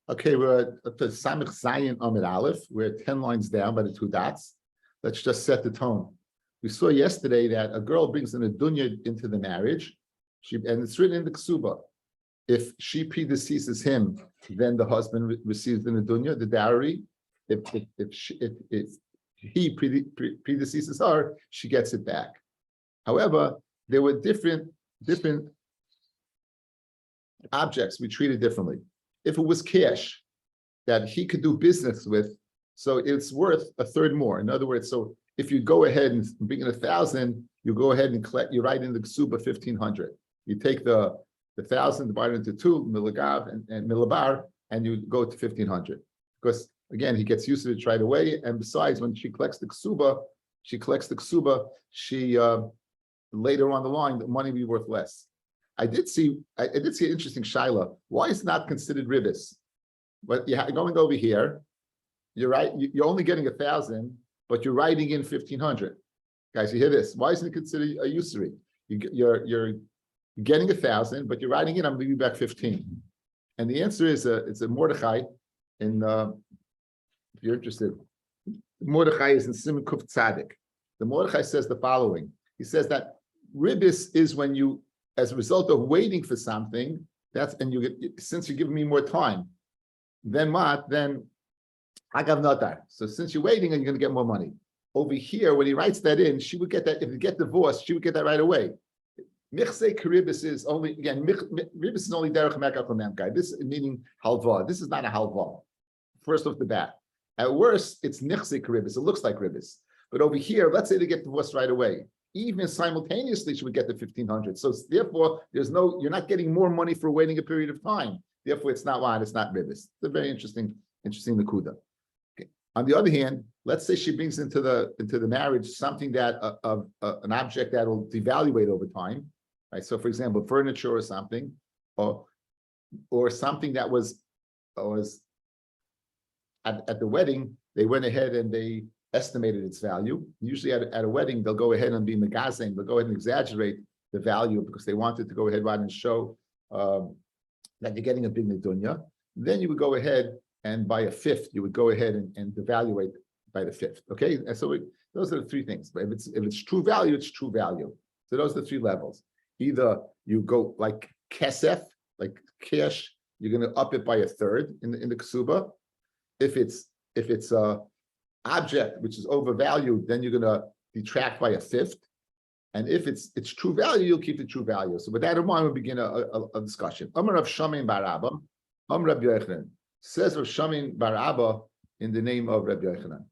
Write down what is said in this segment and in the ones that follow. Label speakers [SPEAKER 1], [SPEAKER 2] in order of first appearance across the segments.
[SPEAKER 1] Okay, we're at the Samich Zayin Amid Aleph. We're 10 lines down by the two dots. Let's just set the tone. We saw yesterday that a girl brings in a dunya into the marriage, and it's written in the Kesuba. If she predeceases him, then the husband receives the dunya, the dowry. If he predeceases her, she gets it back. However, there were different objects we treated differently. If it was cash that he could do business with, so it's worth a third more. In other words, so if you go ahead and bring in 1,000, you go ahead and collect, you write in the Kesuba 1,500. You take the 1,000 divided into 2, milagav and milabar, and you go to 1,500. Because again, he gets used to it right away. And besides, when she collects the Kesuba, she later on the line, the money will be worth less. I did see an interesting shaila. Why is it not considered ribis? But you're going over here, you're right. You're only getting 1,000, but you're writing in 1,500. Guys, you hear this? Why isn't it considered a usury? You're getting 1,000, but you're writing in. I'm giving you back 15. And the answer is it's a Mordechai. In if you're interested, Mordechai is in Siman Kuf Tzadik. The Mordechai says the following. He says that ribis is when you, as a result of waiting for something, since you're giving me more time, then what? Then I got notar. So since you're waiting and you're going to get more money. Over here, when he writes that in, she would get that. If you get divorced, she would get that right away. Michse karibis is only, again, ribis is only derech mekach l'memkai. This meaning halva. This is not a halva. First off the bat. At worst, it's nichse karibis. It looks like ribis. But over here, let's say they get divorced right away. Even simultaneously, she would get the 1,500. So therefore, you're not getting more money for waiting a period of time. Therefore, it's not wide, it's not ribis. It's a very interesting nakuda. Okay. On the other hand, let's say she brings into the marriage something that an object that will devaluate over time, right? So, for example, furniture or something, or something that was at the wedding, they went ahead and they estimated its value. Usually at a wedding, they'll go ahead and be megazing, they'll go ahead and exaggerate the value because they wanted to go ahead and show that you're getting a big nedunya. Then you would go ahead and by a fifth, you would go ahead and devaluate by the fifth. Okay, and so those are the three things. But if it's true value, it's true value. So those are the three levels. Either you go like kesef, like cash, you're going to up it by a third in the Kesuba. If it's a object which is overvalued, then you're going to detract by a fifth. And if it's true value, you'll keep the true value. So with that in mind, we'll begin a discussion. Amar Rav Shamin bar Abba, Amar Rabbi Yochanan. Says Rav Shamin bar Abba in the name of Rabbi Yochanan.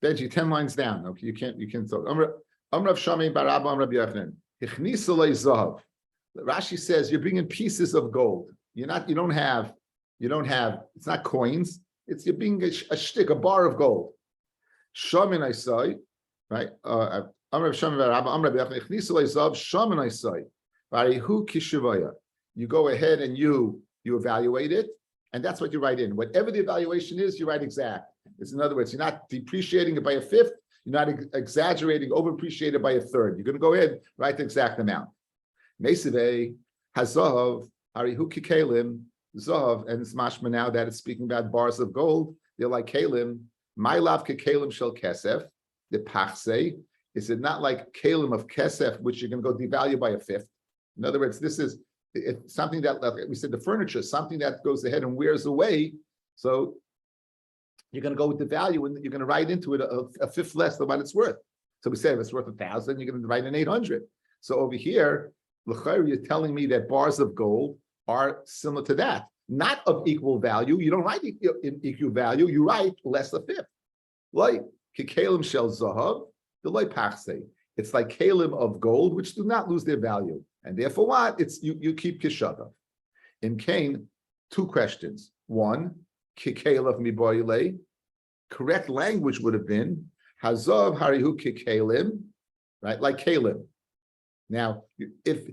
[SPEAKER 1] Benji, 10 lines down. Okay, you can't talk. Amar Rav Shamin bar Abba, Amar Rabbi Yochanan. Ichnisa lei zahav. Rashi says you're bringing pieces of gold. You don't have, it's not coins. You're being a shtick, a bar of gold. Shamin I say, right? You go ahead and you evaluate it, and that's what you write in. Whatever the evaluation is, you write exact. In other words, you're not depreciating it by a fifth, you're not exaggerating, over-appreciated by a third. You're going to go ahead and write the exact amount. Mesivei Hazov, Harihu Kikelim, Zov, and it's mashma now that it's speaking about bars of gold. They're like Kalim. My love Kikelim shel Kesef, the Pachse. Is it not like Kalim of Kesef, which you're going to go devalue by a fifth? In other words, this is something that, like we said, the furniture, something that goes ahead and wears away. So you're going to go with the value and you're going to write into it a fifth less than what it's worth. So we said if it's worth 1,000, you're going to write an 800. So over here, you're telling me that bars of gold are similar to that, not of equal value. You don't write in equal value, you write less a fifth. Like kikalim shel zahav, the loy pachse. It's like kalim of gold, which do not lose their value. And therefore what? It's you keep kishava. In Cain, two questions. One, kikalim miboyle. Correct language would have been hazav harihu kikalim, right? Like kalim. Now, if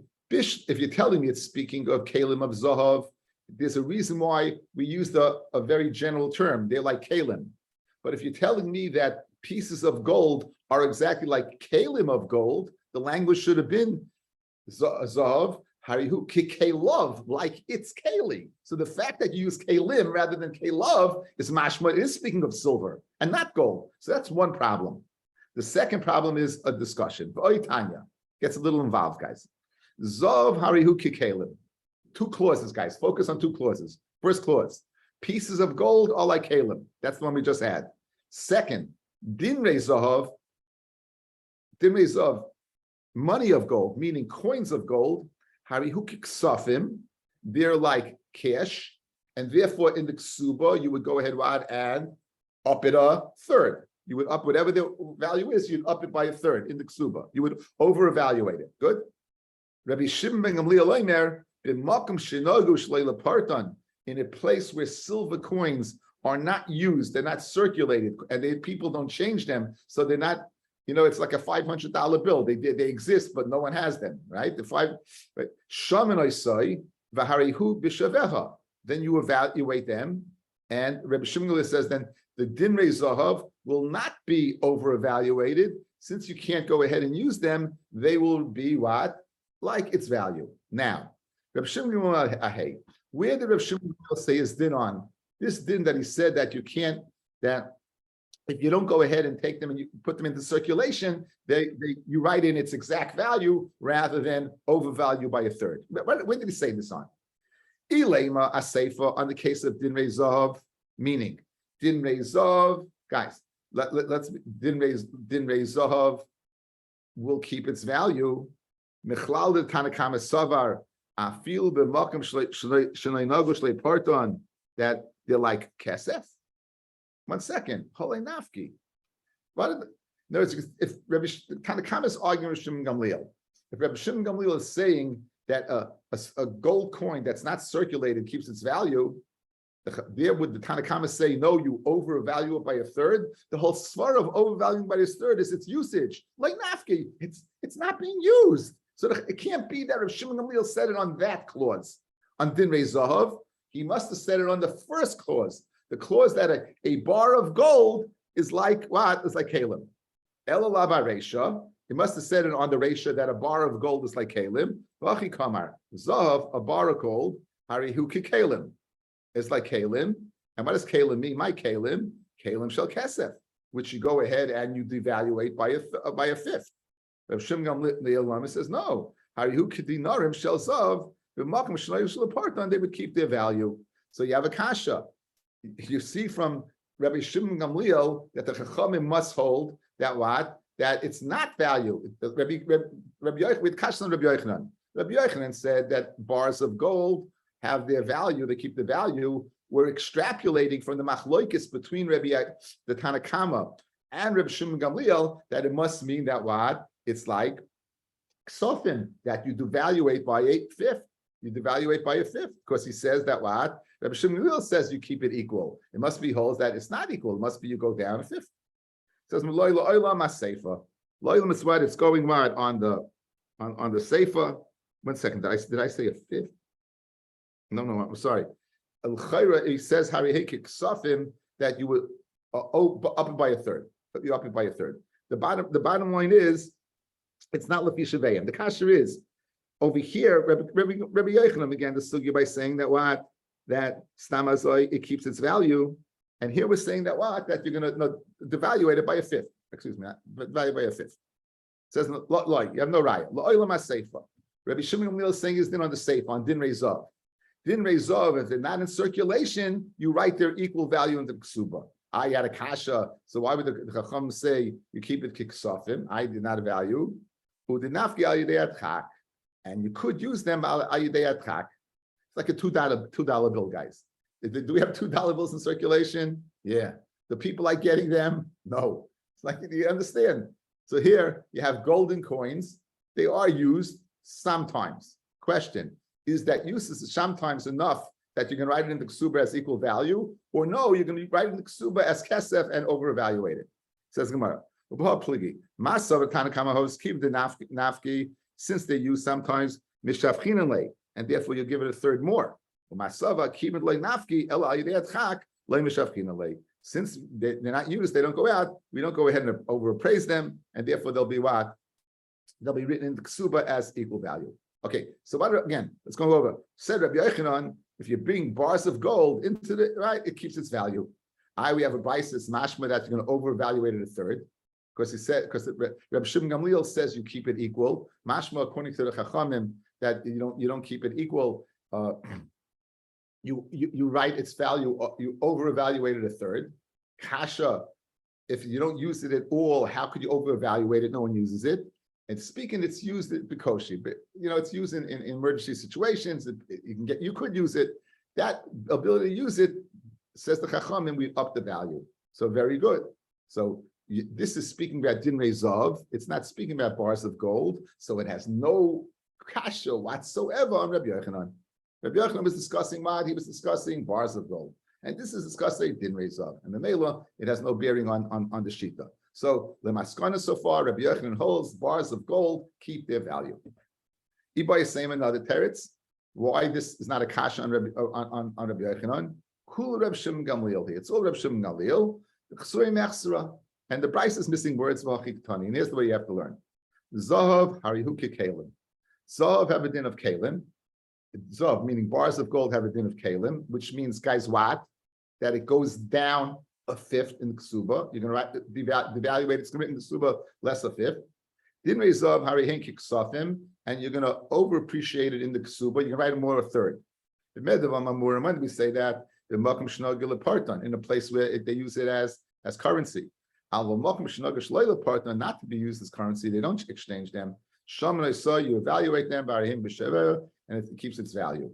[SPEAKER 1] you're telling me it's speaking of kalim of zahav, there's a reason why we use a very general term. They're like kalim. But if you're telling me that pieces of gold are exactly like kalim of gold, the language should have been zav harihu kikelov, like it's keli. So the fact that you use kalim rather than kelov is mashma. It is speaking of silver and not gold. So that's one problem. The second problem is a discussion. Tanya gets a little involved, guys. Zav harihu kikelim. Two clauses, guys. Focus on two clauses. First clause: pieces of gold are like kalim. That's the one we just had. Second, dinrei zahav, money of gold, meaning coins of gold. Harihu kiksafim. They're like cash, and therefore in the ksuba you would go ahead and up it a third. You would up whatever the value is, you'd up it by a third in the ksuba. You would over-evaluate it. Good? Rabbi Shimon ben Gamliel Omer, b'makom shenogu shleila partan, in a place where silver coins are not used, they're not circulated, and people don't change them, so they're not, it's like a $500 bill. They exist, but no one has them, right? Shaman oisai v'harihu b'shaveha. Then you evaluate them, and Rabbi Shimon says then the dinrei zahav will not be over-evaluated. Since you can't go ahead and use them, they will be what? Like its value. Now, Rabbi Shimon, where did Rabbi Shimon say his din on? This din that he said that you can't, that if you don't go ahead and take them and you put them into circulation, you write in its exact value rather than overvalue by a third. When did he say this on? Ilema aseifa, on the case of dinrei zahav, meaning dinrei zahav, guys, let's dinrei zahav will keep its value. Michlal de Tanakama Savar afil b'makom shnei nagu shlei parton, that they're like kesef. 1 second, holei nafki. No, if Rabbi Tanakama is arguing with Shimon Gamliel, if Rabbi Shimon Gamliel is saying that a gold coin that's not circulated keeps its value, there would the Tanakama say, no, you overvalue it by a third? The whole svara of overvaluing by a third is its usage. Like nafki, it's not being used. So it can't be that if Shimon Gamliel said it on that clause, on dinrei zahav, he must have said it on the first clause, the clause that a bar of gold is like what? It's like kalim. Elalav aresha. He must have said it on the resha that a bar of gold is like kalim. Vachi kamar zahav, a bar of gold, harihu kikalim. It's like kalim. And what does kalim mean? My kalim shel kesef, which you go ahead and you devaluate by a fifth. Rav Shimon Gamliel says no. Harihu kedinarim shel zav, b'makom shnei shel partan, they would keep their value. So you have a kasha. You see from Rabbi Shimon Gamliel that the Chachamim must hold that what? That it's not value. Rabbi Yochanan, with kasha on Rabbi Yochanan. Rabbi Yochanan said that bars of gold have their value, they keep the value. We're extrapolating from the machloikis between the Tanakama and Rabbi Shimon Gamliel that it must mean that what? It's like ksofim, that you devaluate by a fifth. You devaluate by a fifth, because he says that what? Rabbi Shimon Gamliel says you keep it equal. It must be holds that it's not equal. It must be you go down a fifth. It says Lo'ila olam ha-seifa. Lo'ila is what? It's going what on the seifa. 1 second. Did I say a fifth? No, I'm sorry. Al-Chayra, he says harihekik safim, that you would up it by a third. You up it by a third. The bottom line is it's not lefi shaveim. The kasher is over here. Rabbi Yochanan began the sugya by saying that what, that stamazoi, it keeps its value, and here we're saying that what, that you're going to devaluate it by a fifth. Excuse me, value by a fifth. It says you have no raya. Lo'olam ha-seifa. Rabbi Shimon Gamliel is saying is din on the seifa on din reizav. Din reizav, if they're not in circulation, you write their equal value in the ksuba. I had a kasha, so why would the Chacham say you keep it kiksafim? I did not value. And you could use them al yidei atchak. It's like a $2 bill, guys. Do we have $2 bills in circulation? Yeah. The people like getting them? No. It's like, you understand? So here you have golden coins. They are used sometimes. Question: is that usage sometimes enough that you can write it in the ksuba as equal value, or no, you're going to write it in the ksuba as kesef and over-evaluate it? Says Gemara. Keep the nafki, since they use sometimes mishafchinale, and therefore you give it a third more. Since they're not used, they don't go out. We don't go ahead and overappraise them, and therefore they'll be what? They'll be written in the ksuba as equal value. Okay, so again, let's go over. Said Rabbi Yochanan, if you bring bars of gold into the right, it keeps its value. We have a basis mashma that you're going to overvaluate it a third, because Rabbi Shimon Gamliel says you keep it equal. Mashma, according to the Chachamim, that you don't keep it equal. You write its value, you over-evaluate it a third. Kasha, if you don't use it at all, how could you over-evaluate it? No one uses it. And speaking, it's used at Bikoshi, but it's used in emergency situations. You could use it. That ability to use it, says the Chachamim, we up the value. So very good. So this is speaking about din rezav. It's not speaking about bars of gold. So it has no kasha whatsoever on Rabbi Yochanan. Rabbi Yochanan was discussing what? He was discussing bars of gold. And this is discussing din rezav. And the Mela, it has no bearing on the Shita. So Lemaskana so far, Rabbi Yochanan holds bars of gold keep their value. Ibai is saying another teretz. Why this is not a kasha on Rabbi Yochanan? Kul Reb Shimon Gamliel here. It's all Reb Shimon Gamliel. And the Bryce is missing words. And here's the way you have to learn. Zahav harihu kekelim. Zahav have a din of kelim. Zahav, meaning bars of gold, have a din of kelim, which means, guys, what? That it goes down a fifth in the ksuba. You're going to devaluate. It's going to be in the ksuba less a fifth. Din rezav harihen kiksafim, and you're going to overappreciate it in the ksuba. You're going to write more a third. We say that the makom shnagil parton in a place where they use it as currency. Not to be used as currency. They don't exchange them. You evaluate them and it keeps its value.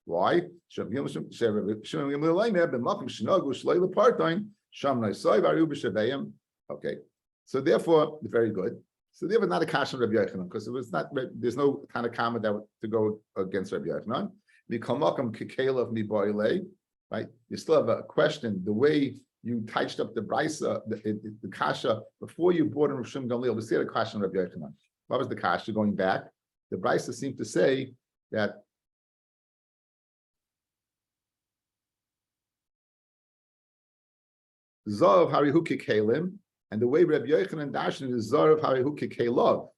[SPEAKER 1] Why? Okay, so therefore, very good. So therefore, not a kasha Rabbi Yochanan, because it was not. There's no kind of comment that to go against Rabbi Yochanan. Right? You still have a question. The way you touched up the brisa, the kasha before you brought in Rav Shimon Gamliel, we see the kasha on Rabbi Yochanan. What was the kasha going back? The brisa seemed to say that Zarav harihu kekelim, and the way Rabbi Yochanan darshan is Zarav harihu kekelov.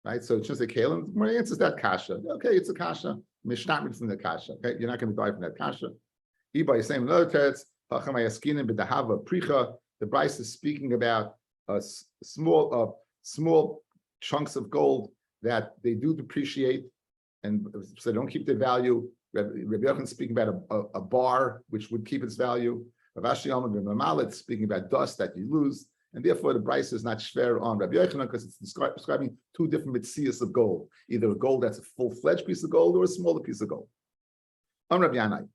[SPEAKER 1] Right? So it should say kelim. More answers that kasha. Okay, it's a kasha. Mishnah from the kasha. Okay, you're not going to die from that kasha. Iba is saying another teretz. The Bryce is speaking about small chunks of gold that they do depreciate, and so they don't keep their value. Rabbi Yochanan is speaking about a bar which would keep its value. Rav Ashi Malet speaking about dust that you lose, and therefore the Bryce is not shver on Rabbi Yochanan because it's describing two different mitzias of gold, either a gold that's a full-fledged piece of gold or a smaller piece of gold. On Rabbi Yanai.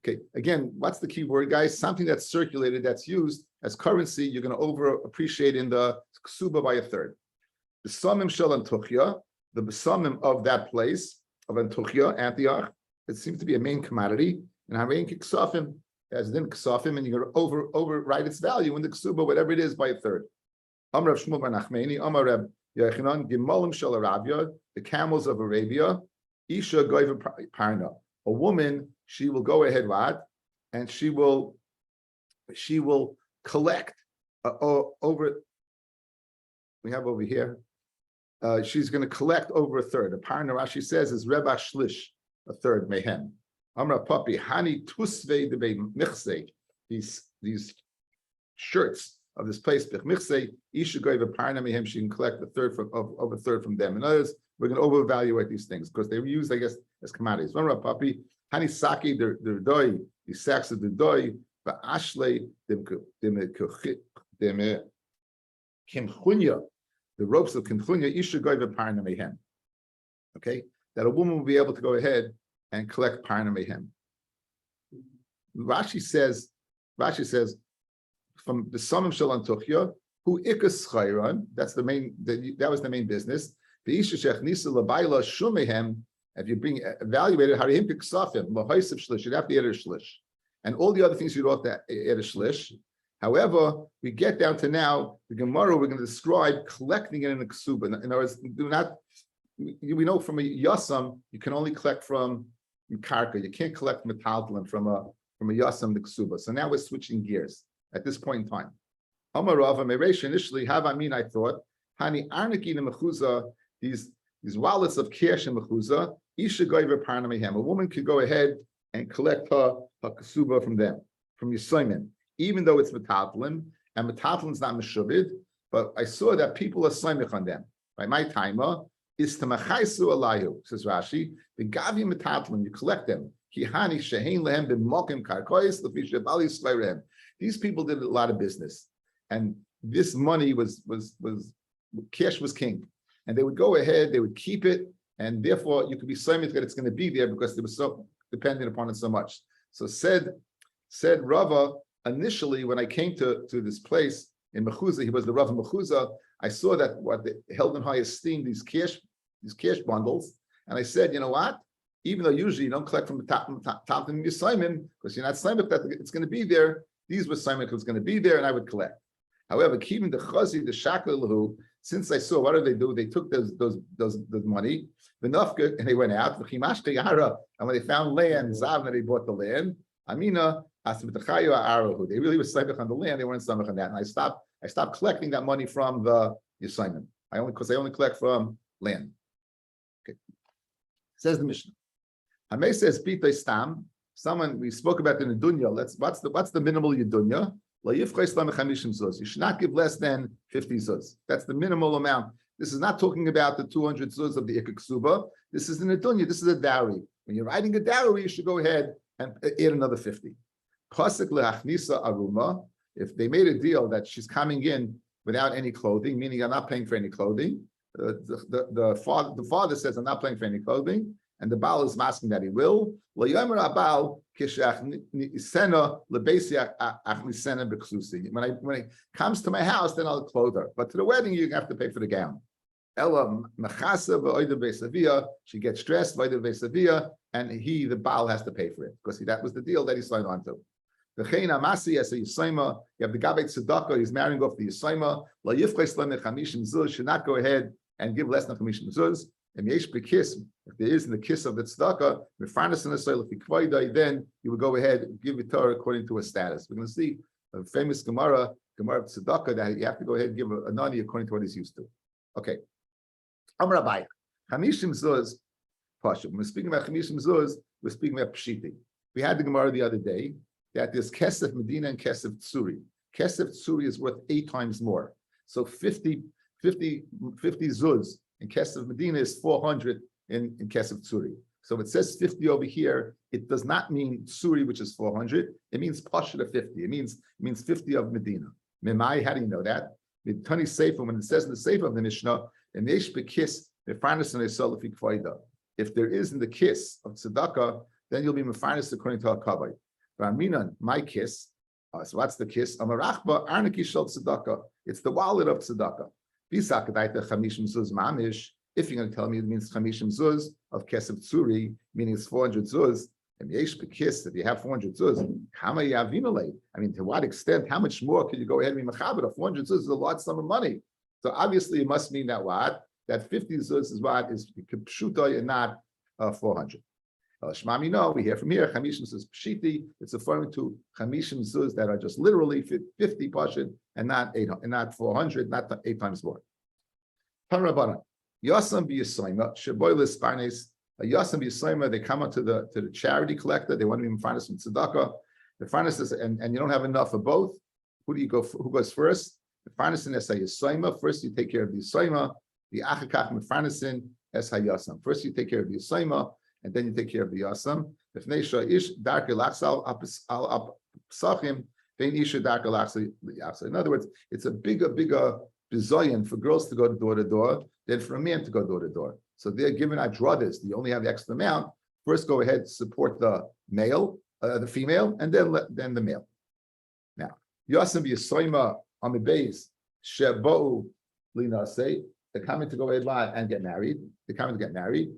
[SPEAKER 1] Okay, again, what's the key word, guys? Something that's circulated, that's used as currency, you're going to over appreciate in the ksuba by a third. The samim shel Antuchya, the samim of that place of Antuchya, Antioch, it seems to be a main commodity, and harein kiksafim, as then ksafim, and you're going to overwrite its value in the ksuba, whatever it is, by a third. Amar Rav Shmuel bar Nachmani, Amar Reb Yochanan, Gimalim shel Arabia, the camels of Arabia, Isha goyva parna, a woman. She will go ahead, what? And she will collect over. We have over here. She's going to collect over a third. The partner Rashi says is Reba Shlish, a third mehem. Amra Papi Hani Tusve de Michse. These shirts of this place Michse. Isha Goyva Parna mehem. She can collect a third of a third from them. In other words, we're going to over-evaluate these things because they were used, I guess, as commodities. Amra Papi. Hani saki the doi, the sacks of the doi, but ashle dem kimchunya, the ropes of kimchunya, isha goyva parna mehem. Okay, that a woman will be able to go ahead and collect parna mehem. Rashi says from the samim shel Antuchya, who ikas chayron, that's the main. That was the main business. The isha shechnisa labayla shumehem. If you evaluate it, harihim kiksafim lahaisiv shlish, you'd have to add a shlish, and all the other things you'd have to add a shlish. However, we get down to now the Gemara. We're going to describe collecting it in the ksuba. In other words, do not. We know from a yasam you can only collect from karka. You can't collect metaltalin from from a Yasam to Kesuvos. So now we're switching gears at this point in time. Amar Rava Meresh, initially, Havamin, I thought, Hani Arniki Mechuza, these wallets of cash and Mechuza, Isha Goiver Parnamihem. A woman could go ahead and collect her Kesuba from them, from Yisayim, even though it's Metathlin, and Metathlin is not Meshubid, but I saw that people are Saimich on them. By my timer, is to Machaisu Alayu, says Rashi, the Gavi Metathlin, you collect them. Kihani Shehain Lehem B'Mokim Karkois, Lefisha Bali Slairem. These people did a lot of business. And this money was cash was king, and they would go ahead, they would keep it, and therefore you could be so that it's going to be there because they were so dependent upon it so much. So said Rava, initially when I came to this place in Mechuza, he was the Rav of Mechuza. I saw that what they held in high esteem these cash bundles, and I said, you know what? Even though usually you don't collect from the top of your Simon because you're not Simon that it's going to be there. These were Simon who was going to be there, and I would collect. However, keeping the chazi, the shakel, since I saw what did they do? They took those money, the nafka, and they went out. And when they found land, Zavna, they bought the land. Amina, they really were samech on the land. They weren't samech on that. And I stopped collecting that money from the Yisayim. I only collect from land. Okay. Says the Mishnah. Hamei says pitay stam. Someone we spoke about in the dunya. What's the minimal yudunya? You should not give less than 50 zuz. That's the minimal amount. This is not talking about the 200 zuz of the ikaksuba. This is an adunya. This is a dowry. When you're writing a dowry, you should go ahead and add another 50. Pasuk le'achnisa aruma. If they made a deal that she's coming in without any clothing, meaning I'm not paying for any clothing, the father says I'm not paying for any clothing, and the Baal is asking that he will. When it comes to my house, then I'll clothe her. But to the wedding, you have to pay for the gown. She gets dressed, and the Baal has to pay for it because that was the deal that he signed on to. You have the Gabet Tzedakah, he's marrying off the Yisayma. Should not go ahead and give less than 50 zuz. And if there is in the kiss of the tzedakah, then you would go ahead and give it to her according to her status. We're going to see a famous Gemara of tzedakah, that you have to go ahead and give a nani according to what he's used to. Okay. Amar Rabbi, Chamishim Zuz, Pasha. When we're speaking about Chamishim Zuz, we're speaking about Pshiti. We had the Gemara the other day that there's Kesef Medina and Kesef Tsuri. Kesef Tsuri is worth 8 times more. So 50 Zuz. In Kesef Medina is 400 in Kesef Tsuri. So it says 50 over here. It does not mean Tsuri, which is 400. It means Pasha to 50. It means 50 of Medina. Memai, how do you know that? The Tani Sefer, when it says in the Sefer of the Mishnah, if there is in the kiss of tzedakah, then you'll be mefarnes according to Hakavai. Raminan, my kiss. So what's the kiss? Amarachba arniki shel tzedakah. It's the wallet of tzedakah. If you're going to tell me it means chamishim zuz of kesef tsuri, meaning it's 400 zuz, and yesh bekis, if you have 400 zuz, I mean, to what extent, how much more could you go ahead and be mechaber? 400 zuz is a large sum of money. So obviously it must mean that what? That 50 zuz is what is pshuta and not 400. Shmami, no, we hear from here, chamishim zuz pshiti, it's referring to chamishim zuz that are just literally 50 pashid and not 800, and not 400, not 8 times more. Parabana, Yasam b'Yisayma, Sheboilis Barnes, Yasam b'Yisayma, they come up to the charity collector, they want to even find us some tzedakah. The finance is, and you don't have enough of both. Who do you go for? Who goes first? The finance is Yisayma. First you take care of the Yisayma, the Achakach Mefarnasin es Hayasam. First you take care of the Yisayma, and then you take care of the Yasam. If Neisha ish darke laksal al psachim, then isha darke laksal. In other words, it's a bigger bizoyan for girls to go door to door than for a man to go door to door. So they're given adrodas. You only have the extra amount. First, go ahead support the male, the female, and then the male. Now, Yasam Yisayma on the base shebou linase. They're coming to go ahead and get married. They're coming to get married.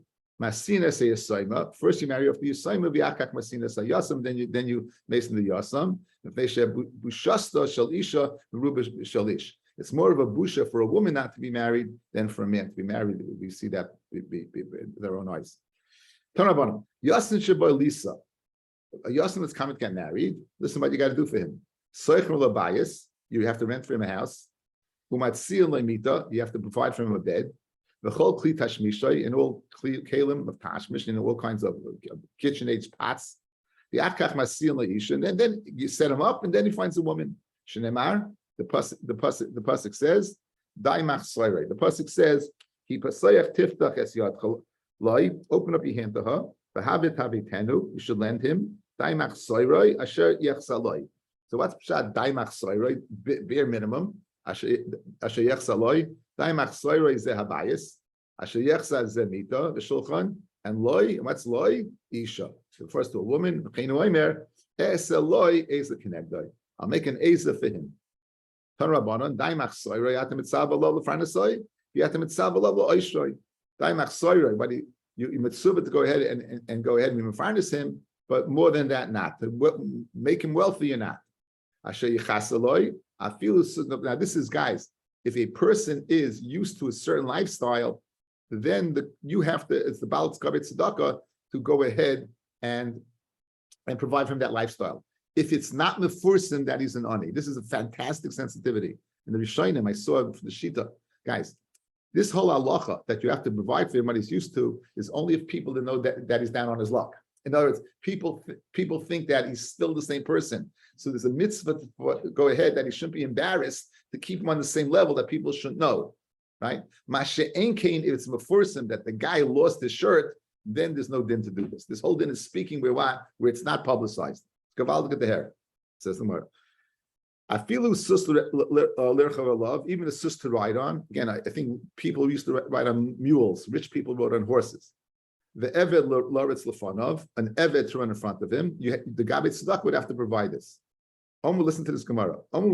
[SPEAKER 1] Masina say Yisayma. First, you marry off the Yisayma v'akak Masina say Yasam. Then you mason the Yasam. If they share bushasta shel isha ruba shelish. It's more of a busha for a woman not to be married than for a man to be married. We see that with their own eyes. Tanabanam Yasin sheba Lisa. A Yosem that's coming to get married, listen what you got to do for him. Soichel Labayis, you have to rent for him a house. Umatzil Lemita, you have to provide for him a bed. The whole Kli Tashmishay, and all Kalim of Tashmish, and all kinds of KitchenAid pots. The Akach Masil Laisha, and then you set him up, and then he finds a woman. Shenemar, the pasuk says, Daimach Soirei. The pasuk says, He pasayach tiftach es yad loi, open up your hand to her, v'havit havitenu, you should lend him, Daimach Soirei, asher yechsaloi. So what's pshat Daimach Soirei, bare minimum, asher yechsaloi, Daimach Soirei ze habayis, asher yechsa ze mita, the shulchan, and loi, what's loi? Isha. So first to a woman, I'll make an eza for him. Tanrabanon, Daimach Soirei, Atem Mitzavah Lo Lefranasoi, Yatem Mitzavah Lo Oishroi. Daimach Soirei, but you mitzvah to go ahead and go ahead and refarnas him, but more than that, not. To make him wealthy or not. Asher Yichasaloi, I feel now this is, guys, if a person is used to a certain lifestyle, then you have to, it's the Baal Tzkavet Tzedakah to go ahead and provide for him that lifestyle. If it's not mefursim that he's an ani, this is a fantastic sensitivity. In the Rishonim, I saw it from the Shita. Guys, this whole halacha that you have to provide for him what he's used to is only if people know that he's down on his luck. In other words, people think that he's still the same person. So there's a mitzvah to go ahead that he shouldn't be embarrassed to keep him on the same level that people should know, right? Mashe'en kain, if it's mefursim that the guy lost his shirt, then there's no din to do this. This whole din is speaking where it's not publicized. Gavaldik at the hair, says the Gemara. I feel sus love, even a sus to ride on. Again, I think people used to ride on mules. Rich people rode on horses. The eved loritz lefanov, an eved to run in front of him. The Gabbai Tzedakah would have to provide this. Listen to this Gemara. Ben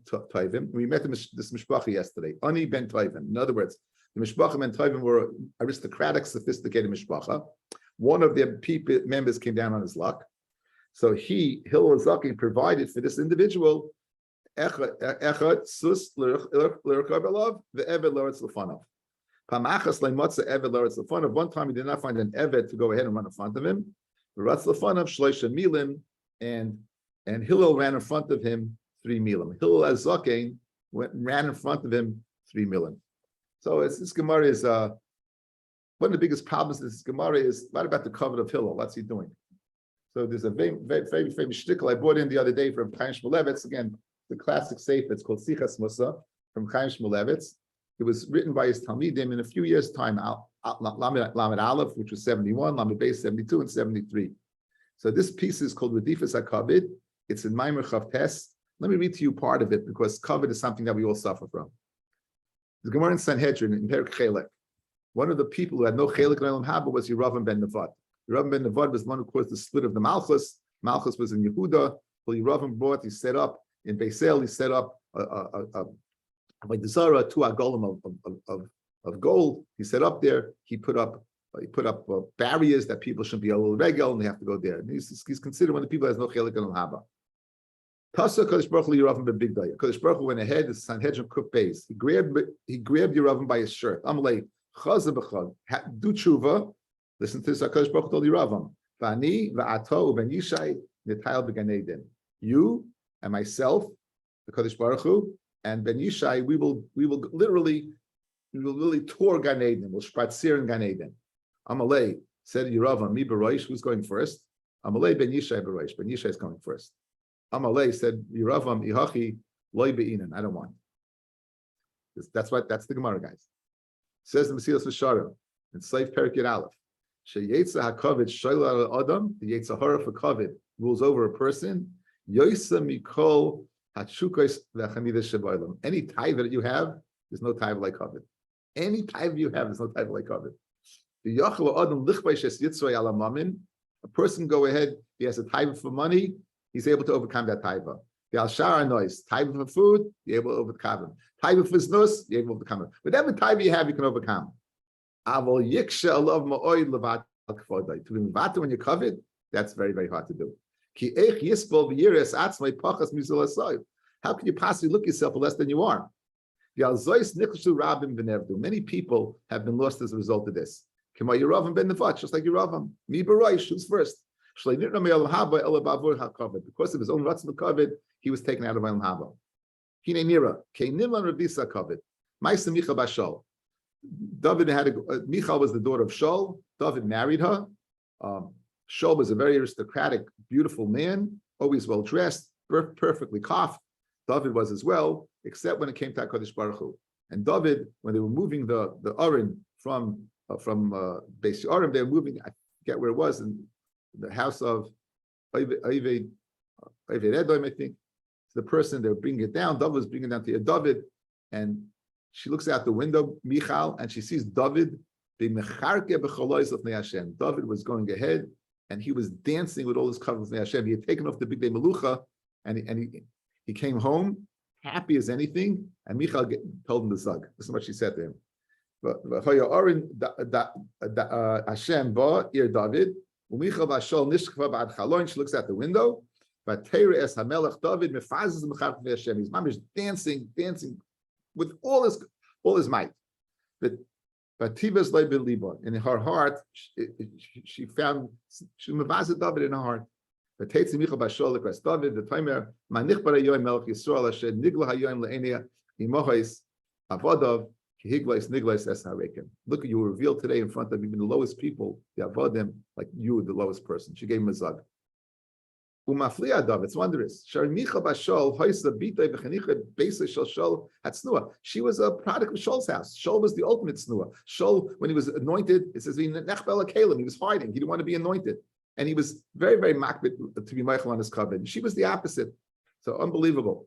[SPEAKER 1] Toivim. We met this mishpacha yesterday. Ani ben Toivim. In other words, the mishpacha ben Toivim were aristocratic, sophisticated mishpacha. One of their members came down on his luck. So Hillel Zakin provided for this individual echad sus l'rkav elav ve'eved loretz lefanov. Pamachas leimotza eved loretz lefanov. One time he did not find an eved to go ahead and run in front of him. Loretz lefanov shloisha milim, and Hillel ran in front of him 3 milim. Hillel Zakin ran in front of him 3 milim. So this Gemara is one of the biggest problems in this Gemara is what about the covet of Hillel? What's he doing? So there's a very, very, very famous shtickle I brought in the other day from Chaim Shmulevitz. Again, the classic sefer. It's called Sichas Musa from Chaim Shmulevitz. It was written by his Talmidim in a few years' time. Lamed Aleph, which was 71, Lamed Beis 72, and 73. So this piece is called Redifas HaKavod. It's in Maimer Chav Tes. Let me read to you part of it because kavod is something that we all suffer from. The Gemara in Sanhedrin in Perek Chelek. One of the people who had no chelik in Olam Haba was Yeravam ben Nevad. Yeravam ben Nevad was the one who caused the split of the Malchus. Malchus was in Yehuda. Well, Yeravam he set up in Beisel, he set up like the Zara, 2 agolim of gold. He set up there. He put up barriers that people shouldn't be a little regal and they have to go there. And he's considered one of the people who has no chelik in Olam Haba. Tasa Kodesh Baruch Hu Yeravam ben Bigdaya. Kodesh Baruch Hu went ahead. The Sanhedrin Kuf Beis. He grabbed Yeravam by his shirt. Amalei. Do tshuva. Listen to this. HaKadosh Baruch Hu told Yeravam, "Vani va'ato uben Yishai nitayel b'Gan Eden." You and myself, the Kadosh Baruch Hu, and Ben Yishai, we will literally tour Gan Eden. We'll spazier in Gan Eden. Amalei said Yeravam, "Mi b'roish." Who's going first? Amalei Ben Yishai b'roish. Ben Yishai is coming first. Amalei said Yeravam, "Ihachi loy be'inan." I don't want. That's the Gemara, guys. Says the Mesilas V'Sharim in Seif Perek Yud Aleph, Sheyetza HaKavod Shoyla Al Adam, the Yetzahara for Kavod rules over a person. Yoisa Mikol Hatshukos V'Chamidas Shebaylam. Any taiva that you have, there's no taiva like Kavod. Any taiva you have, there's no taiva like Kavod. The Yachal Adam Lichbay Shes Yitzray Ala Mamin. A person go ahead, he has a taiva for money, he's able to overcome that taiva. The Al-Shara noise, taiva for food, you're able to overcome it. Taiva for znus, you're able to overcome it. Whatever taiva you have, you can overcome. Avol yiksha alav ma'oid levat al-kvodai. To be mivata when you're covered, that's very, very hard to do. Ki eich yisbol v'yiras atzmai pachas mizul asoy. How can you possibly look yourself less than you are? The al-zois nichshu rabim v'nevdu. Many people have been lost as a result of this. Kema Yeravam ben Nevat, just like Yeravam. Mi Baraish, who's first? Because of his own Ratzon Kavod, he was taken out of Olam Haba. Hine Nira, Kei Nimlan Rabisa Kavod. Ma'aseh Michal Bashol. David Michal was the daughter of Shaul. David married her. Shaul was a very aristocratic, beautiful man, always well dressed, perfectly coiffed. David was as well, except when it came to HaKadosh Baruch Hu. And David, when they were moving the Aron from Beis Aron, they were moving. I forget where it was, in the house of Oved Edom, I think. The person they were bringing it down. David was bringing it down to David, and she looks out the window, Michal, and she sees David. David was going ahead, and he was dancing with all his covenants with Hashem. He had taken off the big day Melucha, and he came home happy as anything. And Michal told him the zug. This is what she said to him. Hashem ba ir David. Michal bashol nishkva ba'ad chalon. She looks out the window. But Teira es hamelech David mefazes mecharek Hashem. His mom is dancing with all his might. But Tivas leibin libon, in her heart, she found she mevazed David in her heart. But Teitzi Michal bashol lekras David the timer manich bar hayoim melech Yisrael asher nigla hayoim le'enei imochais avodav kihiglas niglas es harekim. Look, you were revealed today in front of even the lowest people, the avodim, like you were the lowest person. She gave him a zag. It's wondrous. She was a product of Shaul's house. Shaul was the ultimate snua. Shaul, when he was anointed, it says he was hiding. He didn't want to be anointed, and he was very, very makbid to be Michael on his covenant. She was the opposite. So unbelievable.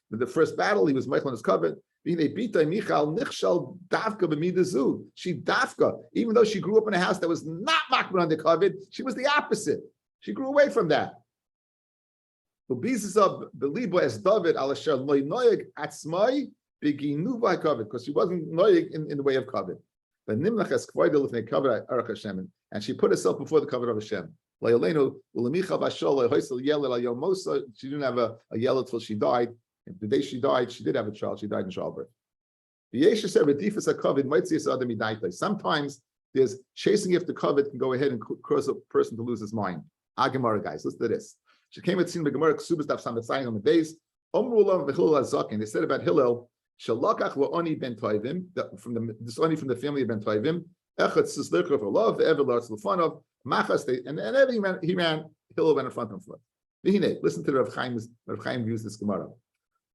[SPEAKER 1] The first battle, he was Michael on his covenant. She dafka, even though she grew up in a house that was not makbid on the covenant, she was the opposite. She grew away from that. Because she wasn't noyeg in the way of covenant. And she put herself before the covenant of Hashem. She didn't have a yellow till she died. The day she died, she did have a child. She died in childbirth. Sometimes there's chasing after covet can go ahead and cause a person to lose his mind. Gemara, guys, listen to this. She came at the Gemara Kesuvos Daf Yomi on the base. They said about Hillel, Shalakach la'oni ben Toivim, this only from the family of ben Toivim. Echad sislircha for love, ever larts lefanov, machas. And he ran. Hillel went in front of him. Listen to the Rav Chaim views this Gemara.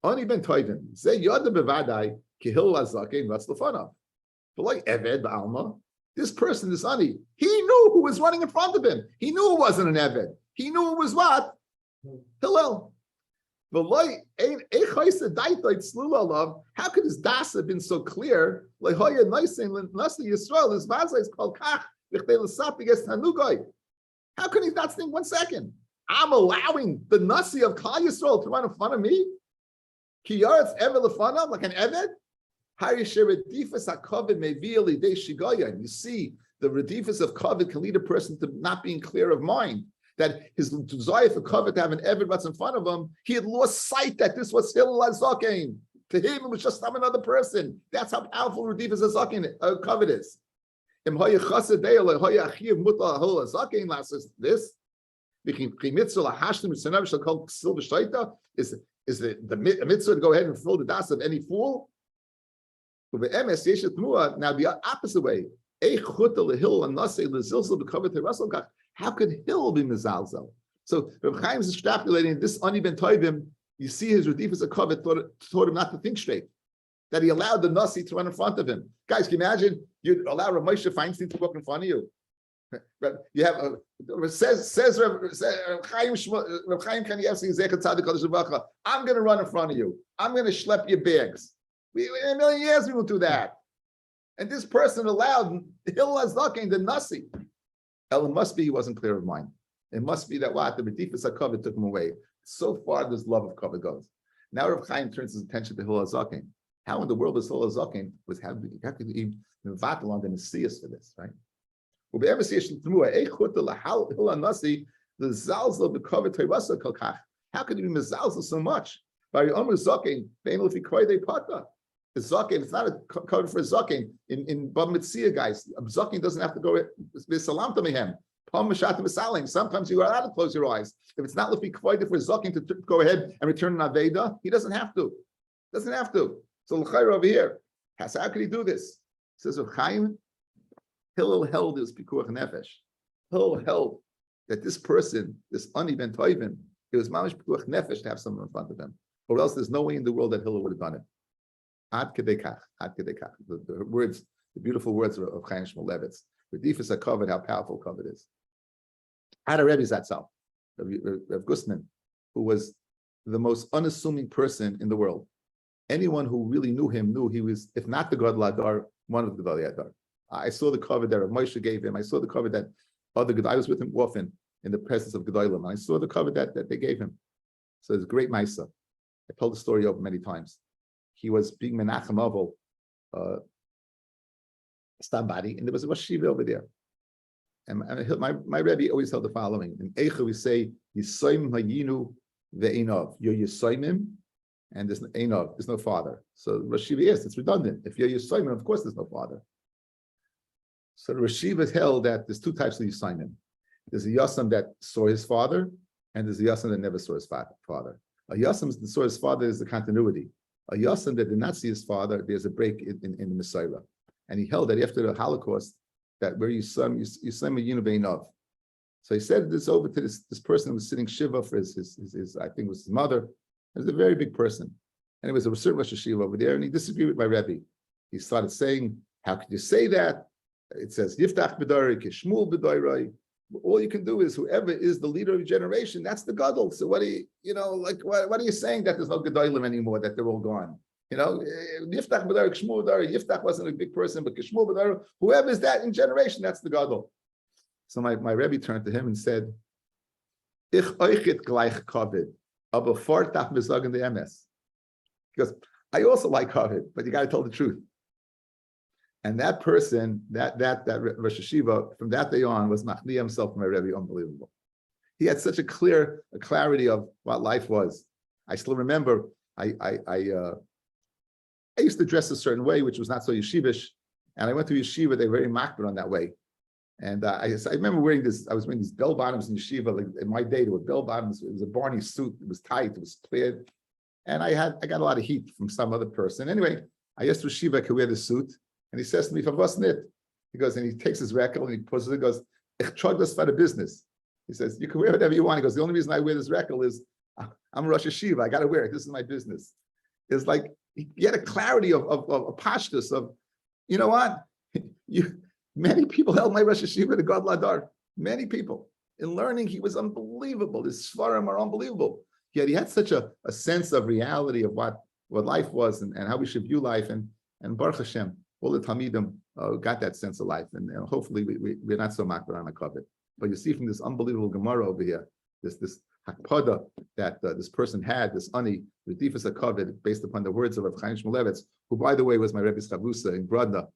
[SPEAKER 1] Oni ben Toivim. Ze yada bevadai ki Hillel azaken larts lefanov. But like Eved ba'alma, this person, this Ani, he knew who was running in front of him. He knew it wasn't an Eved. He knew it was what? Hillel. How could his das have been so clear? How could he not think 1 second? I'm allowing the Nasi of Klal Yisrael to run in front of me? Like an Eved? You see, the redifus of kavod can lead a person to not being clear of mind. That his desire for kavod to have an Eved what's in front of him, he had lost sight that this was Hillel HaZaken. To him, it was just another person. That's how powerful redifus HaZaken kavod is. Is the mitzvah to go ahead and fill the das of any fool? Now the opposite way. How could Hillel be mezalzel? So Reb Chaim is extrapolating this Ani ben Toivim. You see his redifus of kavod taught him not to think straight. That he allowed the Nasi to run in front of him. Guys, can you imagine you allow Rav Moshe Feinstein to walk in front of you? You have says Rav Chaim Kanievsky Zecher Tzadik Kodesh Levacha, I'm going to run in front of you. I'm going to schlep your bags. In a million years we will do that. And this person allowed Hillel HaZaken, the Nasi. It must be he wasn't clear of mind. It must be that the redifus of kavod took him away. So far, this love of kavod goes. Now Rav Chaim turns his attention to Hillel HaZaken. How in the world is Hillel HaZaken was how could he mevatel on the Messias for this, right? How could he be mezalzel so much? A zaken, it's not a code for a zaken. In Bab Mitzia, guys, a zaken doesn't have to go with salam to mehem. Sometimes you are allowed to close your eyes. If it's not lefi kvoida for a zaken to go ahead and return an aveda, he doesn't have to. Doesn't have to. So l'chayra over here, how could he do this? He says of Chaim, Hillel held his pikuach nefesh. Hillel held that this person, this Ani ben Toivim, it was mamish pikuach nefesh to have someone in front of him, or else there's no way in the world that Hillel would have done it. Ad kedekach, ad kedekach. The words, the beautiful words of Chaim Shmulevitz. Redifus HaKavod, how powerful Kavod is. I had a Rebbe Zatzal, Rav Gustman, who was the most unassuming person in the world. Anyone who really knew him knew he was, if not the Gadol Adar, one of the Gadol Adar. I saw the cover that Rav Moshe gave him. I saw the cover that other Gadol, I was with him often in the presence of Gedolim. I saw the cover that they gave him. So it's a great Maisa. I told the story over many times. He was being Menachem Avel, Stambadi, and there was a Shiva over there. And my Rebbe always held the following. In Eicha we say, Yisoim Hayinu ve'inov. You're Yisoimim, and there's Einov, there's no father. So Rosh Shiva, yes, it's redundant. If you're Yisoimim, of course there's no father. So the Rosh Shiva held that there's two types of Yisoimim. There's a Yasam that saw his father, and there's a Yasam that never saw his father. A Yasam that saw his father is the continuity. A Yasam that did not see his father, there's a break in the Messiah. And he held that after the Holocaust, that where Yisam Yinu Beinov. So he said this over to this person who was sitting Shiva for his I think it was his mother. He was a very big person. And it was a certain Rosh Hashiva over there, and he disagreed with my Rebbe. He started saying, how could you say that? It says, Yiftach B'dorei, Kishmul B'dorei. All you can do is whoever is the leader of your generation, that's the Gadol. So what are you, what are you saying that there's no Gedolim anymore, that they're all gone? Yiftach B'dorei, Kishmul B'dorei. Yiftach wasn't a big person, but Kishmul B'dorei, whoever is that in generation, that's the Gadol. So my Rebbe turned to him and said, Ich oichit gleich kavod, aber fortach besagen the MS. He goes, I also like kavod, but you got to tell the truth. And that person, that Rosh Hashiva, from that day on, was Machni himself, my Rebbe, unbelievable. He had such a clarity of what life was. I still remember, I used to dress a certain way, which was not so yeshivish, and I went to yeshiva. They were very makbid on that way. And I remember wearing this. I was wearing these bell bottoms in yeshiva. Like in my day, there were bell bottoms. It was a Barney suit. It was tight. It was plaid, and I got a lot of heat from some other person. Anyway, I asked Shiva, "Can we wear the suit?" And he says to me, "For what's it?" He goes, and he takes his record and he puts it. He goes, "Ich trug das for the business." He says, "You can wear whatever you want." He goes, "The only reason I wear this record is I'm Rosh Hashiva. I got to wear it. This is my business." It's like he had a clarity of pashtus of, you know what, Many people held my Rosh Hashiva to God Ladar. Many people. In learning, he was unbelievable. His svarim are unbelievable. Yet he had such a sense of reality of what life was and how we should view life. And Baruch Hashem, all the Talmidim got that sense of life. And hopefully we're not so makbar on the covet. But you see from this unbelievable Gemara over here, this hakpada that this person had, this ani, redifus hakavod, based upon the words of Rav Chaim Shmulevitz, who, by the way, was my Rebbe's chavusa in Grodna.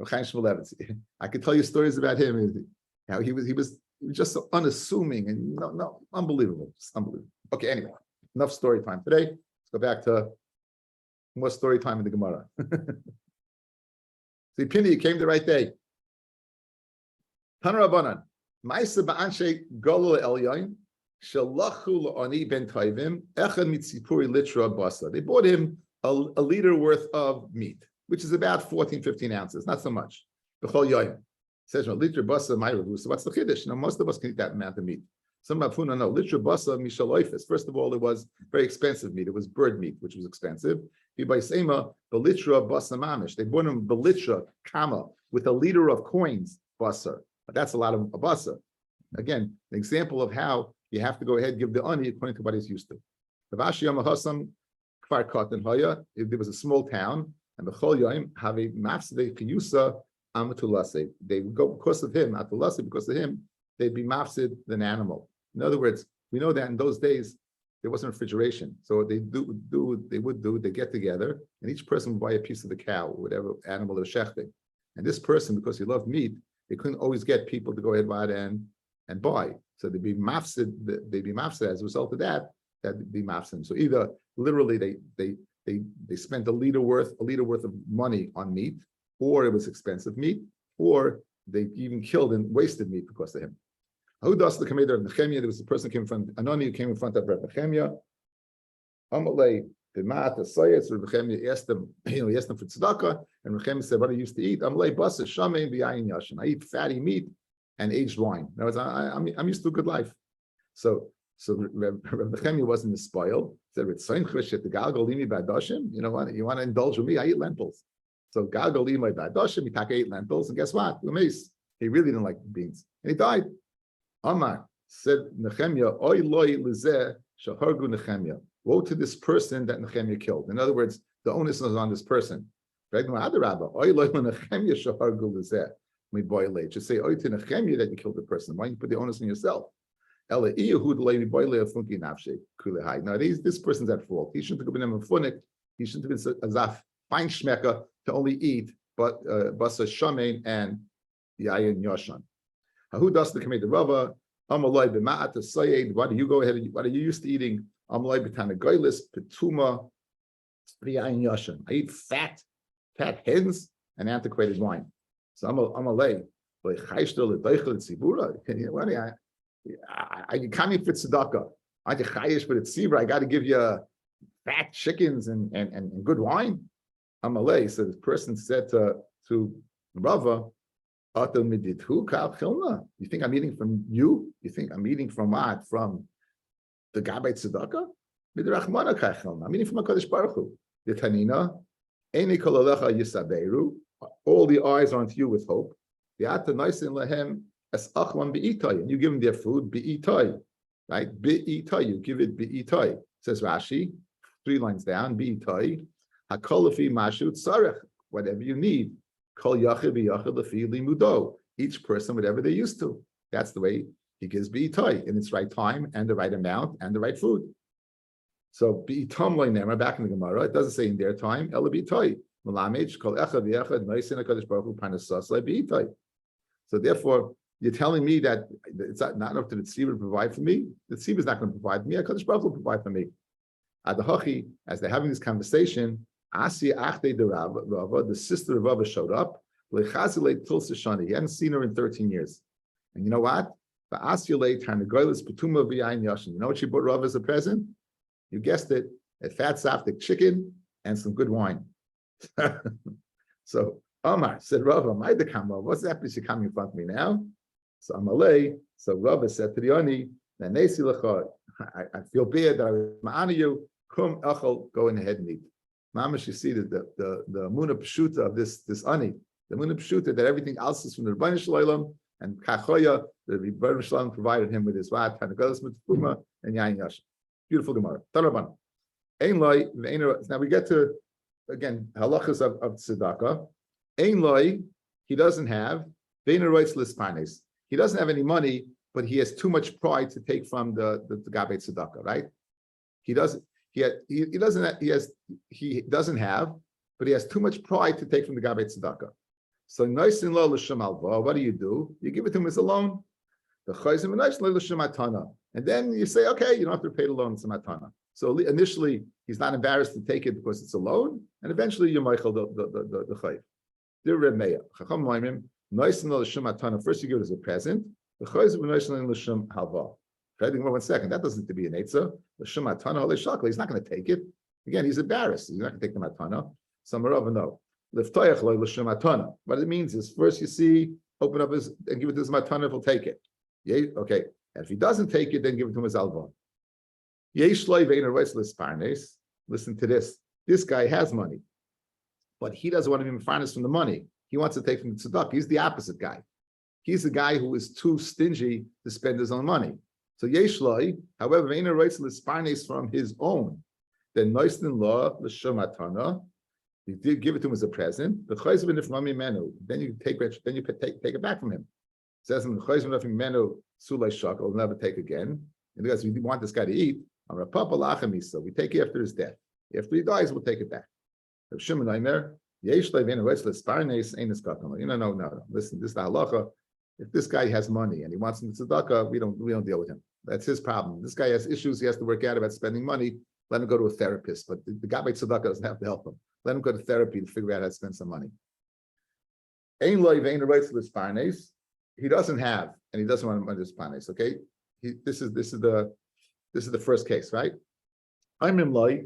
[SPEAKER 1] I could tell you stories about him, how he was just so unassuming and no, unbelievable, just unbelievable. Okay, anyway, enough story time today. Let's go back to more story time in the Gemara. See, Pini, you came the right day. Tana Rabbanan, Ma'aseh ba'anshe golol elyon shalachu la'ani ben Toivim echad mitzipuri litra basa. They bought him a liter worth of meat, which is about 14, 15 ounces, not so much. B'chol yoyim. Says, no, litra basa ma'iravu. So what's the chiddush? Most of us can eat that amount of meat. Some Mafuna, no, litra basa mishaloifis. First of all, it was very expensive meat. It was bird meat, which was expensive. By Sema, the litra basa mamish. They bought him the litra kama with a liter of coins basa. But that's a lot of basa. Again, an example of how you have to go ahead and give the ani according to what he's used to. The Vashi Yamahasam Kfar Katan Haya, there was a small town, and the Chol Yoim have a mafsede kiyusa amatulase. They would go because of him, atulase, because of him, they'd be mafsid an animal. In other words, we know that in those days there wasn't refrigeration. So what they would get together, and each person would buy a piece of the cow, or whatever animal they're shechting. And this person, because he loved meat, they couldn't always get people to go ahead and buy. So they'd be mafsid as a result of that, that'd be mafsid. So either literally they they spent a liter worth of money on meat, or it was expensive meat, or they even killed and wasted meat because of him. Who does the commander of Nehemiah? There was a person came from Anani who came in front of Rabbi Nehemiah. Amalei b'mat asayetz. Rabbi Nehemiah asked him, he asked him for tzedakah, and Rabbi Nehemiah said, "What do you used to eat?" Amalei basa shamein v'yayin yashin. I eat fatty meat and aged wine. In other words, I'm used to a good life. So Rabbi Nehemiah wasn't spoiled. He said, "The galgalimi b'adashim. You know what? You want to indulge with me? I eat lentils." So galgalimi b'adashim. He took 8 lentils, and guess what? He really didn't like beans, and he died. Amar said Nehemiah, "Oy loy lizeh shahargu Nehemiah." Woe to this person that Nehemiah killed. In other words, the onus is on this person. Oy loy Nehemiah shahargu lizeh. My boy late. Just say oy to Nehemiah that you killed the person. Why don't you put the onus on yourself? Now, this person's at fault. He shouldn't have been a funik. He shouldn't have been a zaf fine shmeka to only eat, but basa shamein and yayin yoshan. Who does the committee? Rava amalai b'ma'at asayed. What do you go ahead? What are you used to eating? Amalai b'tanagoylis petuma yayin yoshan. I eat fat hens and antiquated wine. So amalai b'chayshtel l'doichel tzibura. I coming for tzedakah. I get chayish for the tzibur. I got to give you fat chickens and good wine. Amalei. So this person said to Rava, "You think I'm eating from you? You think I'm eating from what? From the Gabbai Tzedakah? I'm eating from HaKadosh Baruch Hu. The Tanina, Eini kol alecha yisaberu. All the eyes are on you with hope. The Ata noisin lehem as achlan be'itai, and you give them their food be'itai, right? Be'itai, you give it be'itai. Says Rashi, 3 lines down. Be'itai, hakolafi mashu tzarech. Whatever you need. Kol yachid v'yachid lefi limudo. Each person, whatever they're used to. That's the way he gives be'itai in its right time and the right amount and the right food. So be'itam loy nemer, back in the Gemara, it doesn't say in their time. Ela be'itai. Malamech kol echad v'yachid noisin hakadosh baruch hu parnasas le be'itai. So therefore, you're telling me that it's not enough to the tzibur to provide for me. The tzibur is not going to provide for me. HaKadosh Baruch Hu will provide for me. Adahachi, as they're having this conversation, Asi Achte de Rava, the sister of Rava, showed up. He hadn't seen her in 13 years. And you know what? You know what she brought Rava as a present? You guessed it, a fat saftik chicken and some good wine. So Omar said, Rava, my dekama, what's that she coming in front of me now? So Amalei, so Rava said to the Oni, I feel bad that I was ma'ana you, kum echol, go ahead and eat. Mamash, you see the Muna Pshuta of this Ani, the Muna Pshuta that everything else is from the Rebbeinu Shalom, and Kachoya, the Rebbeinu Shalom provided him with his vat, Hanagolas Mitzvuma, and Yain Yash. Beautiful Gemara. Taraban. Ein loy, now we get to, again, halachas of tzedakah. Ein loy, he doesn't have, Veinaroitz Lispanes. He doesn't have any money, but he has too much pride to take from the Gabbai Tzedakah, right? He doesn't have, but he has too much pride to take from the Gabbai Tzedakah. So noisin lo l'shem alva, what do? You give it to him as a loan. The chayzim noisin lo l'shem atana, and then you say, okay, you don't have to pay the loan, it's a matana. So initially he's not embarrassed to take it because it's a loan, and eventually you michael the chayv. Dear Reb Meir, chacham moimim noisin lo l'shem atana. First you give it as a present. The chayzim noisin lo l'shem halva. Think about 1 second. That doesn't to be an eitzah. L'shem atana ole shakla. He's not going to take it. Again, he's embarrassed. He's not going to take the matana. Some Rav no. L'ftoyach lo l'shem atana. What it means is first you see, open up his and give it to his matana. If he'll take it, yeah, okay. And if he doesn't take it, then give it to him as alva. Yesh loy ve'inaroitz l'sparnes. Listen to this. This guy has money, but he doesn't want to be mefarnes from the money. He wants to take from the tzedakah. He's the opposite guy. He's the guy who is too stingy to spend his own money. So yesh loy, however, ve'inaroitz l'sparnes from his own. Then noistin law l'shem atana. You did give it to him as a present. The chayzim nifnami menu. Then you take it back from him. It says in the chayzim nifnami menu sulay shak. Will never take again. And because we want this guy to eat, we take it after his death. After he dies, we'll take it back. No. Listen, this is the halacha. If this guy has money and he wants some tzedakah, we don't deal with him. That's his problem. This guy has issues he has to work out about spending money. let him go to a therapist. But the guy by tzedakah doesn't have to help him. Let him go to therapy to figure out how to spend some money. He doesn't have, and he doesn't want to this panes. Okay, this is the first case, right? I'm in loy,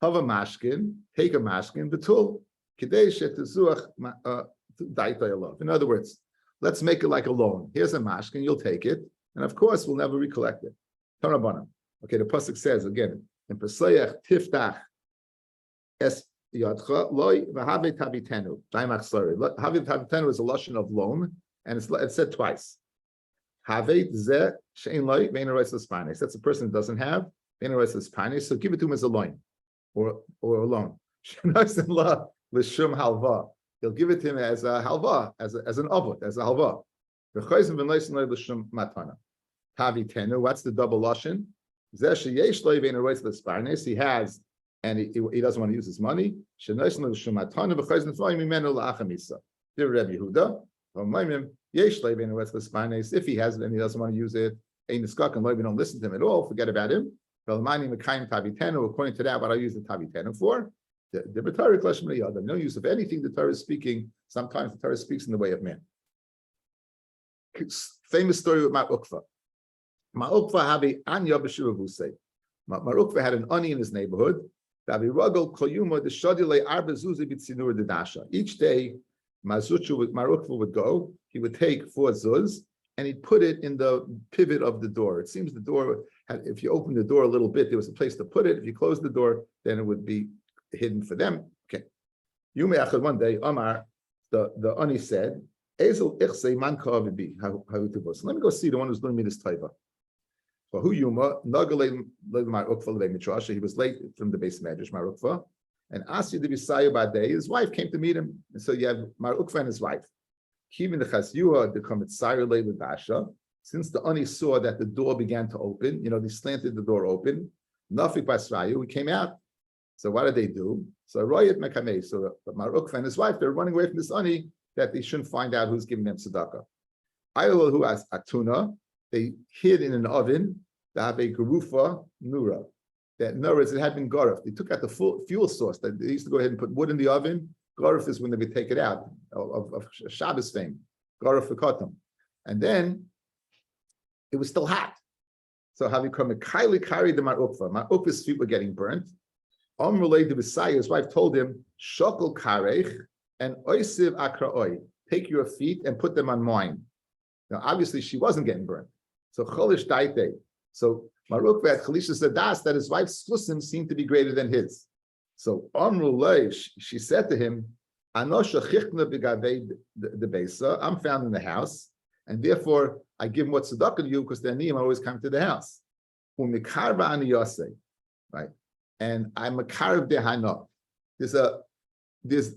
[SPEAKER 1] have a mashkin, take a mashkin, betul, kadesh tezuach daitay. In other words, let's make it like a loan. Here's a mashkin, you'll take it, and of course we'll never recollect it. Tanabanim. Okay, the pasuk says again in Pesayach tiftach es yadcha loy v'havei tabitenu. Havei tabitenu is a lashon of loan, and it's said twice. Havei zeh shein loy ve'ein haroitz l'spanes. That's a person that doesn't have ve'ein haroitz l'spanes. So give it to him as a loan or a loan. Shenoisen la l'shum halva. He'll give it to him as a halva, as an avot, as a halva. V'choyzim v'noisen loy l'shum matana. Tabitenu. What's the double lashon? He has, and he doesn't want to use his money. Dear Rabbi Yehuda, if he has it and he doesn't want to use it, we don't listen to him at all, forget about him. According to that, what I use the tabitenu for, no use of anything the Torah is speaking. Sometimes the Torah speaks in the way of man. Famous story with Mar Ukva. Mar Ukva had an ani in his neighborhood. Each day, Mar Ukva would go. He would take 4 zuz and he'd put it in the pivot of the door. It seems the door had, if you open the door a little bit, there was a place to put it. If you close the door, then it would be hidden for them. Okay. One day, Omar, the ani said, let me go see the one who's doing me this taiva. He was late from the base medrash, Mar Ukva, and asked you to be sayu b'adei. His wife came to meet him, and so you have Mar Ukva and his wife. Since the ani saw that the door began to open, they slanted the door open. Nafik basrayu, he came out. So what did they do? So Royat Mekameh, so Mar Ukva and his wife, they're running away from this ani that they shouldn't find out who's giving them tzedakah. Ayol who has atuna. They hid in an oven. They have a gerufa nura. That in other words, it had been garuf. They took out the full fuel source. That they used to go ahead and put wood in the oven. Garuf is when they would take it out of Shabbos fame. Garuf v'kotam. And then it was still hot. So how we come Kylie carried the Mar Ukva. Mar Ukva's feet were getting burnt. Amrulay the Messiah, his wife told him, Shokol karech and oisiv akraoi. Take your feet and put them on mine. Now, obviously, she wasn't getting burnt. So cholish daite. So Mar Ukva had chalisha zadas that his wife's chlusim seemed to be greater than his. So Amrulay, she said to him, Anosha chichna b'gavei the besa. I'm found in the house, and therefore I give what tzedakah to you because the aniyim always come to the house. Umikarva aniyase, right? And I'm a karv dehana. There's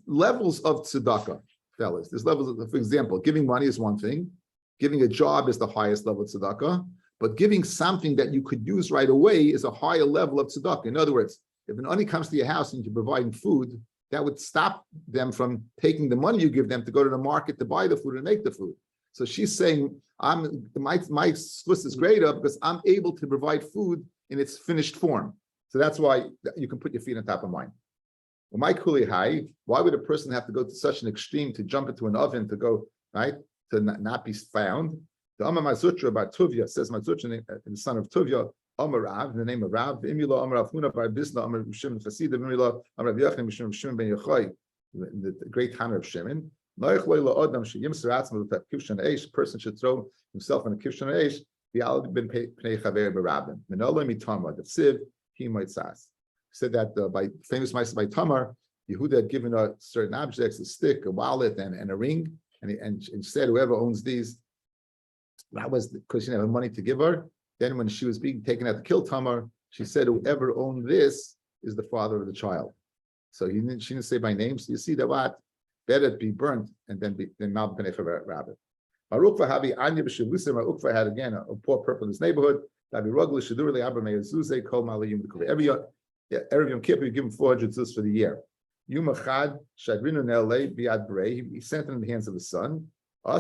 [SPEAKER 1] levels of tzedakah, fellas. There's levels of, for example, giving money is one thing. Giving a job is the highest level of tzedakah. But giving something that you could use right away is a higher level of tzedakah. In other words, if an ani comes to your house and you're providing food, that would stop them from taking the money you give them to go to the market to buy the food and make the food. So she's saying, my source is greater because I'm able to provide food in its finished form. So that's why you can put your feet on top of mine. Well, my kuli high, why would a person have to go to such an extreme to jump into an oven to go, right, to not be found? The Amar Mazutra about Tuvia says Mazutra, the son of Tuvia, Amar Rav, in the name of Rav, Imila Amar Rav Huna Bar Bisna Amar Shimon Chasida, Imila Amar Rav Yachim Shimon Ben Yochai, the great Tanner of Shimon. Person should throw himself in a kivshan eish. The al ben pnei chaver berabim. Menola mitamar the siv he might sas. Said that by famous mice by Tamar, Yehuda had given her certain objects, a stick, a wallet, and a ring, and said whoever owns these, that was because she didn't have money to give her. Then when she was being taken out to kill Tamar, she said whoever owned this is the father of the child. So she didn't say by name. So you see that what? Better it be burnt and then Mal B'nei Chaver Rabbit. Mar Ukva Habi Anya B'Shavusim. Mar Ukva had again a poor person in his neighborhood. Every Yom Kippur you give him 400 zuz for the year. Yom Echad Shadrinu Ne'alei Biad Brei. He sent it in the hands of the son.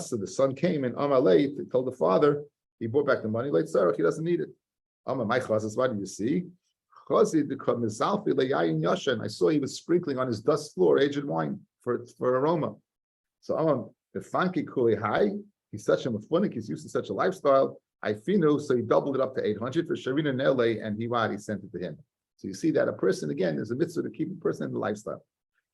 [SPEAKER 1] So the son came and Amalei told the father he brought back the money. Like Sarah, he doesn't need it. Amar my chazas. What do you see? And I saw he was sprinkling on his dust floor aged wine for aroma. So the funky kuli high, he's such a mafunik, he's used to such a lifestyle. I finu, so he doubled it up to 800 for Sharina Nele, and he sent it to him. So you see that a person, again, there's a mitzvah to keep a person in the lifestyle.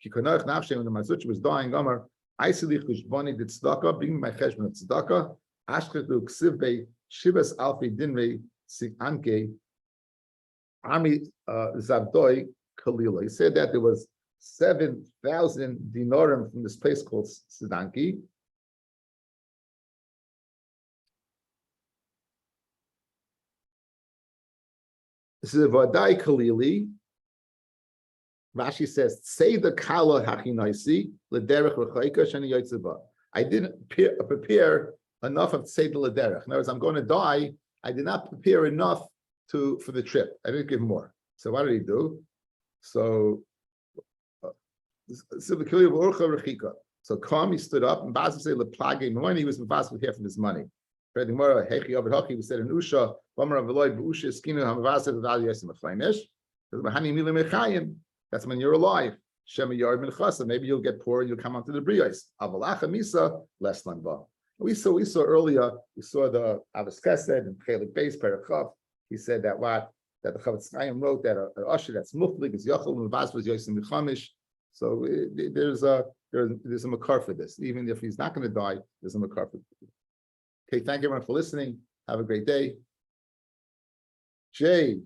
[SPEAKER 1] When the Mazuch was dying, Amar, I see Chushbani did tzedakah, bring my cheshbon of tzedakah, Ashketu ksivbe, Shivas Alfi Dinve, Anke, Ami Zavdoi Kalila. He said that there was 7,000 dinarim from this place called Sidanki. This is a Vadai Kalili. Rashi says, "Say the kala hachinaisi lederech rechaika shani yotzeba." I didn't prepare enough of say the lederech. In other words, I'm going to die. I did not prepare enough for the trip. I didn't give more. So what did he do? So Kami stood up and Baz said leplage money. He was Baz with half of his money. He said in Usha, that's when you're alive. Maybe you'll get poor and you'll come onto the briyos. Less than we saw earlier. We saw the Avos Chesed and Chelik Beis Perichav. He said that the Chavetz Chaim wrote that a usher that's muflig is yachol and Vaz was yosim mechamish. So there's a makar for this. Even if he's not going to die, there's a makar for this. Okay, thank you everyone for listening. Have a great day. Jay.